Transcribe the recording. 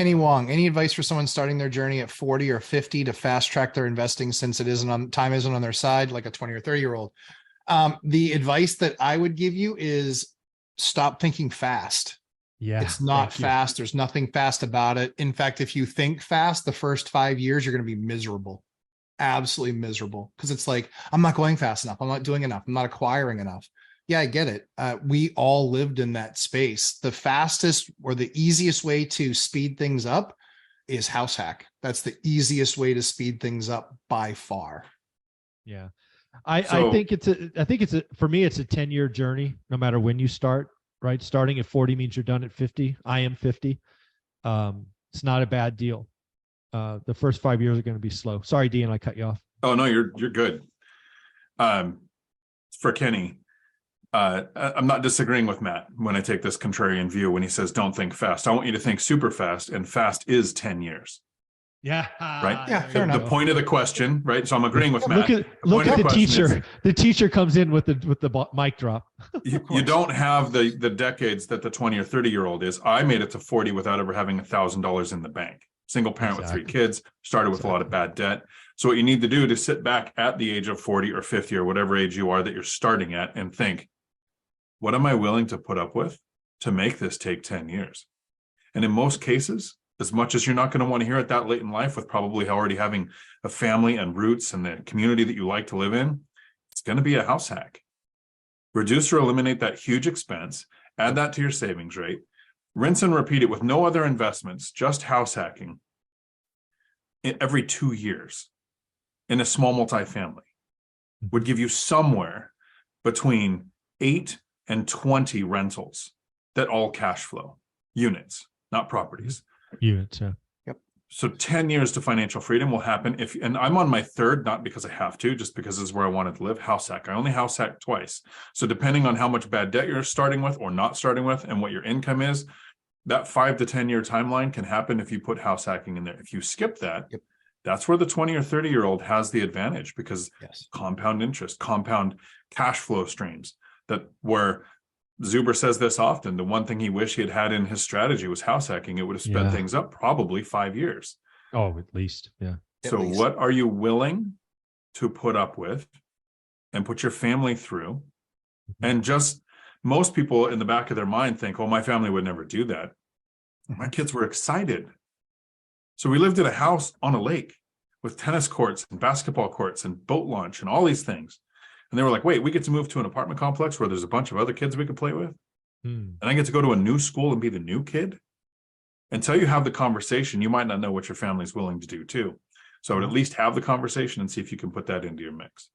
Penny Wong, any advice for someone starting their journey at 40 or 50 to fast track their investing since time isn't on their side, like a 20 or 30-year-old? The advice that I would give you is stop thinking fast. Yeah, it's not fast. There's nothing fast about it. In fact, if you think fast, the first 5 years, you're going to be miserable, absolutely miserable. Because it's like, I'm not going fast enough. I'm not doing enough. I'm not acquiring enough. Yeah, I get it. We all lived in that space. The fastest or the easiest way to speed things up is house hack. That's the easiest way to speed things up by far. Yeah. I think for me, it's a 10-year journey, no matter when you start, right? Starting at 40 means you're done at 50. I am 50. It's not a bad deal. The first 5 years are going to be slow. Sorry, Dion, I cut you off. Oh, no, you're good. For Kenny, I'm not disagreeing with Matt when I take this contrarian view when he says, don't think fast. I want you to think super fast, and fast is 10 years. Yeah. Right. Yeah. Fair enough. The point of the question, right? So I'm agreeing with Matt. Look at the teacher. The teacher comes in with the mic drop. You don't have the decades that the 20 or 30-year-old is. I made it to 40 without ever having $1,000 in the bank. Single parent with 3 kids, started with a lot of bad debt. So what you need to do to sit back at the age of 40 or 50 or whatever age you are that you're starting at and think, what am I willing to put up with to make this take 10 years? And in most cases, as much as you're not going to want to hear it that late in life with probably already having a family and roots and the community that you like to live in, it's going to be a house hack. Reduce or eliminate that huge expense, add that to your savings rate, rinse and repeat it with no other investments, just house hacking every 2 years in a small multifamily would give you somewhere between 8 and 20 rentals that all cash flow, units, not properties. Units, yeah. Yep. So 10 years to financial freedom will happen and I'm on my third, not because I have to, just because this is where I wanted to live, house hack. I only house hacked twice. So depending on how much bad debt you're starting with or not starting with and what your income is, that 5 to 10 year timeline can happen if you put house hacking in there. If you skip that, that's where the 20 or 30-year-old has the advantage because compound interest, compound cash flow streams, that where Zuber says this often, the one thing he wished he had in his strategy was house hacking. It would have sped things up probably 5 years. Oh, at least. Yeah. So what are you willing to put up with and put your family through? And just most people in the back of their mind think, oh, my family would never do that. My kids were excited. So we lived in a house on a lake with tennis courts and basketball courts and boat launch and all these things. And they were like, wait, we get to move to an apartment complex where there's a bunch of other kids we could play with. And I get to go to a new school and be the new kid. Until you have the conversation, you might not know what your family's willing to do too. So I would at least have the conversation and see if you can put that into your mix.